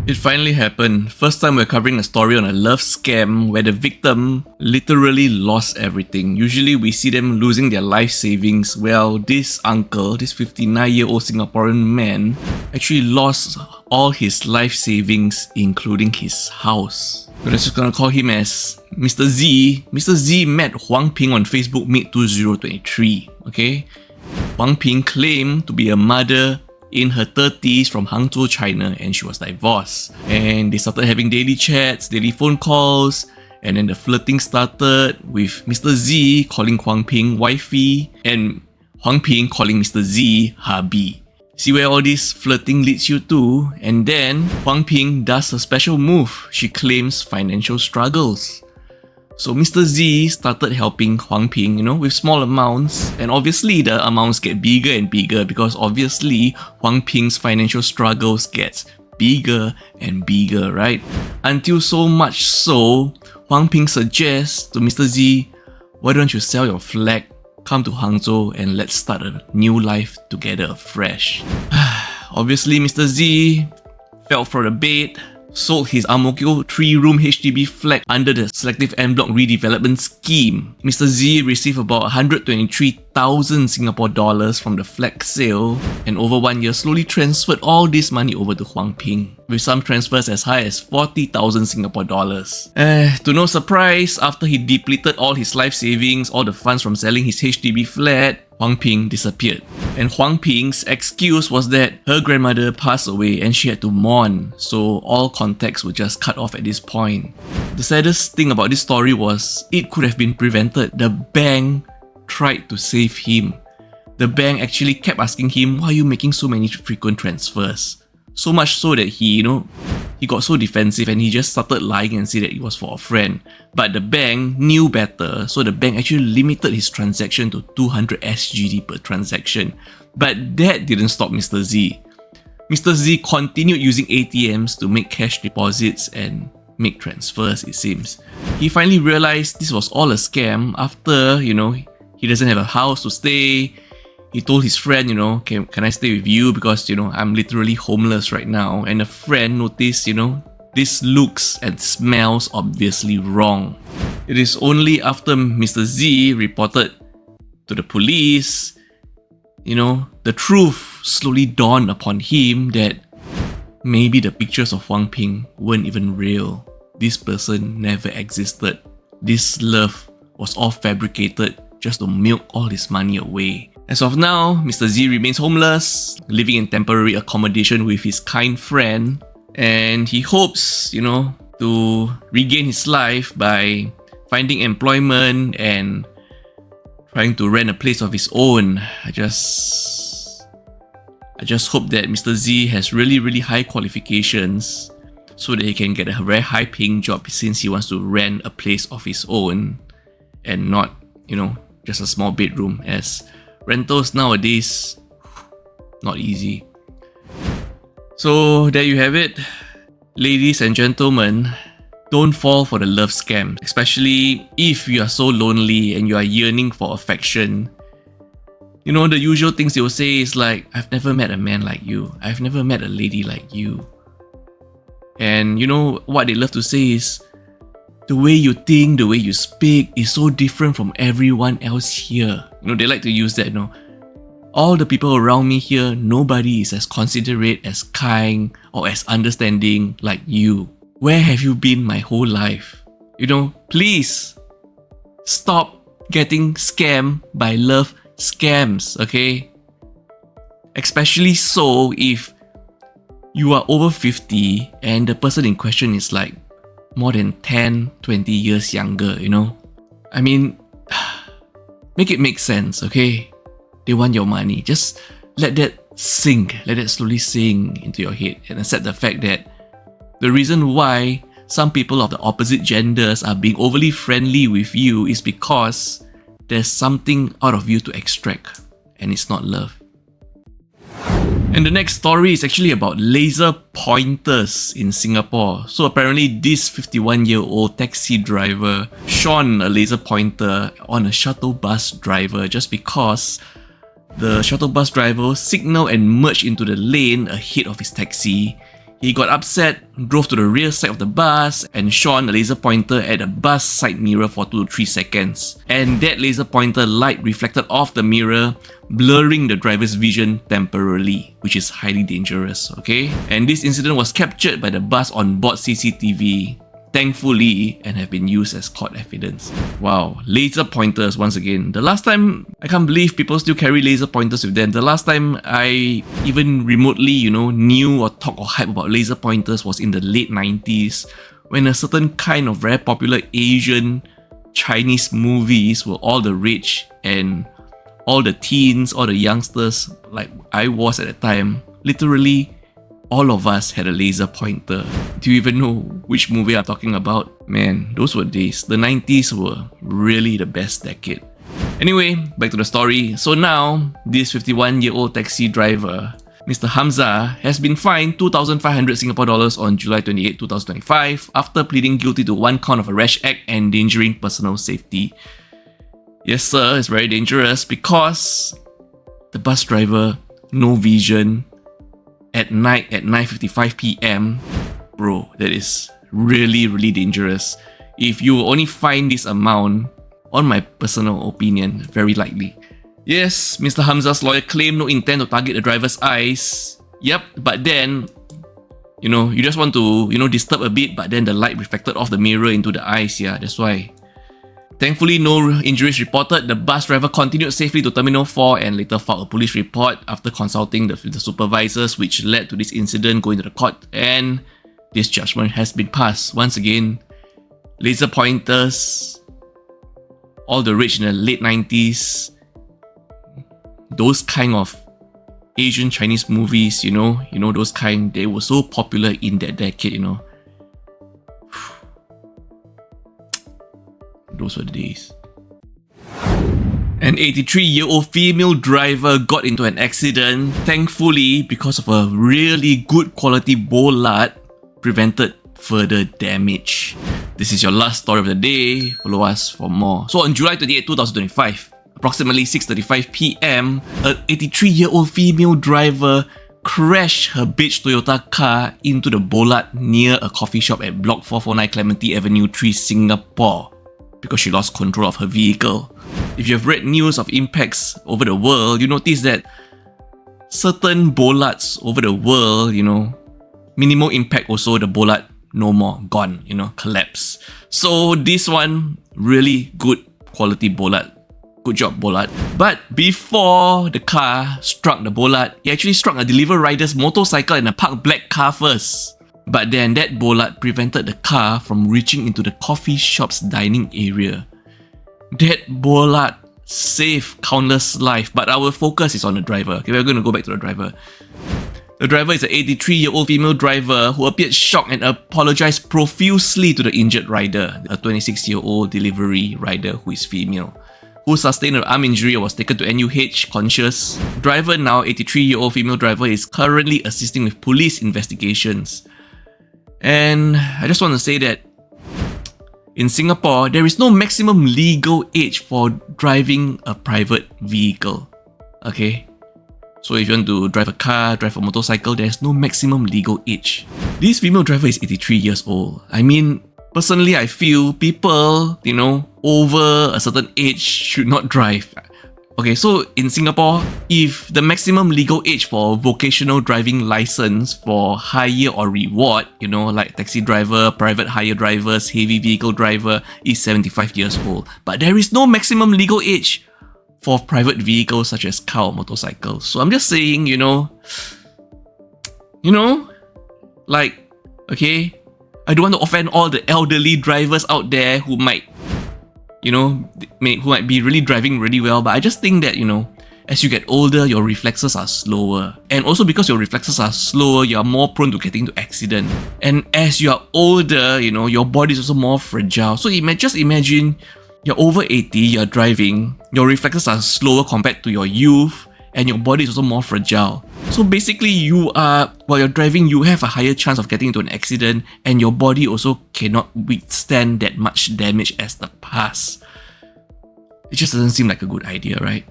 It finally happened. First time we're covering a story on a love scam where the victim literally lost everything. Usually we see them losing their life savings. Well, this uncle, this 59-year-old Singaporean man, actually lost all his life savings, including his house. We're just gonna call him as Mr. Z. Mr. Z met Huang Ping on Facebook mid-2023. Okay? Huang Ping claimed to be a mother in her 30s from Hangzhou, China, and she was divorced. And they started having daily chats, daily phone calls, and then the flirting started with Mr. Z calling Huang Ping wifey and Huang Ping calling Mr. Z hubby. See where all this flirting leads you to? And then Huang Ping does a special move. She claims financial struggles. So Mr. Z started helping Huang Ping, with small amounts. And obviously the amounts get bigger and bigger because obviously Huang Ping's financial struggles gets bigger and bigger, right? Until so much so, Huang Ping suggests to Mr. Z, why don't you sell your flat, come to Hangzhou and let's start a new life together afresh. Obviously Mr. Z fell for the bait, sold his Ang Mo Kio 3-room HDB flat under the Selective En Bloc redevelopment scheme. Mr. Z received about 123,000 Singapore dollars from the flat sale and over 1 year slowly transferred all this money over to Huang Ping, with some transfers as high as 40,000 Singapore dollars. To no surprise, after he depleted all his life savings, all the funds from selling his HDB flat, Huang Ping disappeared. And Huang Ping's excuse was that her grandmother passed away and she had to mourn, so all contacts were just cut off at this point. The saddest thing about this story was it could have been prevented. The bank tried to save him. The bank actually kept asking him, why are you making so many frequent transfers? So much so that he got so defensive and he just started lying and said that it was for a friend. But the bank knew better, so the bank actually limited his transaction to 200 SGD per transaction. But that didn't stop Mr. Z. Mr. Z continued using ATMs to make cash deposits and make transfers, it seems. He finally realized this was all a scam after, he doesn't have a house to stay. He told his friend, can I stay with you because, I'm literally homeless right now. And a friend noticed, this looks and smells obviously wrong. It is only after Mr. Z reported to the police, the truth slowly dawned upon him that maybe the pictures of Huang Ping weren't even real. This person never existed. This love was all fabricated just to milk all his money away. As of now, Mr. Z remains homeless, living in temporary accommodation with his kind friend, and he hopes, to regain his life by finding employment and trying to rent a place of his own. I just hope that Mr. Z has really, really high qualifications so that he can get a very high paying job since he wants to rent a place of his own and not, just a small bedroom, as rentals nowadays, not easy. So there you have it. Ladies and gentlemen, don't fall for the love scam, especially if you are so lonely and you are yearning for affection. The usual things they will say is like, I've never met a man like you. I've never met a lady like you. And what they love to say is, the way you think, the way you speak is so different from everyone else here. They like to use that, all the people around me here, nobody is as considerate, as kind, or as understanding like you. Where have you been my whole life? Please stop getting scammed by love scams, okay? Especially so if you are over 50 and the person in question is like more than 10, 20 years younger, I mean, make it make sense, okay? They want your money. Just let that sink, let that slowly sink into your head and accept the fact that the reason why some people of the opposite genders are being overly friendly with you is because there's something out of you to extract, and it's not love. And the next story is actually about laser pointers in Singapore. So apparently this 51-year-old taxi driver shone a laser pointer on a shuttle bus driver just because the shuttle bus driver signaled and merged into the lane ahead of his taxi. He got upset, drove to the rear side of the bus, and shone a laser pointer at the bus side mirror for 2 to 3 seconds. And that laser pointer light reflected off the mirror, blurring the driver's vision temporarily, which is highly dangerous, okay? And this incident was captured by the bus on board CCTV, thankfully, and have been used as court evidence. Wow, laser pointers once again. The last time, I can't believe people still carry laser pointers with them. The last time I even remotely, knew or talked or hype about laser pointers was in the late 90s, when a certain kind of very popular Asian Chinese movies were all the rage, and all the teens, all the youngsters, like I was at the time, literally all of us had a laser pointer. Do you even know which movie I'm talking about? Man, those were days. The 90s were really the best decade. Anyway, back to the story. So now, this 51-year-old taxi driver, Mr. Hamza, has been fined 2,500 Singapore dollars on July 28, 2025 after pleading guilty to 1 count of a rash act endangering personal safety. Yes sir, it's very dangerous because the bus driver, no vision, at night at 9:55 PM, bro, that is really dangerous. If you only find this amount, on my personal opinion, very likely. Yes, Mr. Hamza's lawyer claimed no intent to target the driver's eyes. Yep, but then, you just want to, disturb a bit, but then the light reflected off the mirror into the eyes, yeah, that's why. Thankfully, no injuries reported. The bus driver continued safely to Terminal 4 and later filed a police report after consulting the supervisors, which led to this incident going to the court, and this judgment has been passed. Once again, laser pointers, all the rage in the late 90s, those kind of Asian Chinese movies, those kind, they were so popular in that decade, Those were the days. An 83-year-old female driver got into an accident. Thankfully, because of a really good quality Bollard, prevented further damage. This is your last story of the day. Follow us for more. So on July 28, 2025, approximately 6:35 PM, an 83-year-old female driver crashed her beige Toyota car into the Bollard near a coffee shop at Block 449 Clementi Avenue 3, Singapore, because she lost control of her vehicle. If you have read news of impacts over the world, you notice that certain Bollards over the world, minimal impact also, the Bollard no more, gone, collapse. So this one, really good quality Bollard. Good job, Bollard. But before the car struck the Bollard, it actually struck a delivery rider's motorcycle and a parked black car first. But then that Bollard prevented the car from reaching into the coffee shop's dining area. That Bollard saved countless lives, but our focus is on the driver. Okay, we're going to go back to the driver. The driver is an 83-year-old female driver who appeared shocked and apologized profusely to the injured rider, a 26-year-old delivery rider who is female, who sustained an arm injury and was taken to NUH conscious. Driver, now 83-year-old female driver, is currently assisting with police investigations. And I just want to say that in Singapore, there is no maximum legal age for driving a private vehicle. Okay? So if you want to drive a car, drive a motorcycle, there's no maximum legal age. This female driver is 83 years old. I mean, personally, I feel people, over a certain age should not drive. Okay, so in Singapore, if the maximum legal age for vocational driving license for hire or reward, like taxi driver, private hire drivers, heavy vehicle driver, is 75 years old. But there is no maximum legal age for private vehicles such as car or motorcycles. So I'm just saying, okay, I don't want to offend all the elderly drivers out there who might be really driving really well, but I just think that, as you get older, your reflexes are slower. And also because your reflexes are slower, you are more prone to getting into accident. And as you are older, your body is also more fragile. So just imagine you're over 80, you're driving, your reflexes are slower compared to your youth, and your body is also more fragile. So basically, while you're driving, you have a higher chance of getting into an accident, and your body also cannot withstand that much damage as the past. It just doesn't seem like a good idea, right?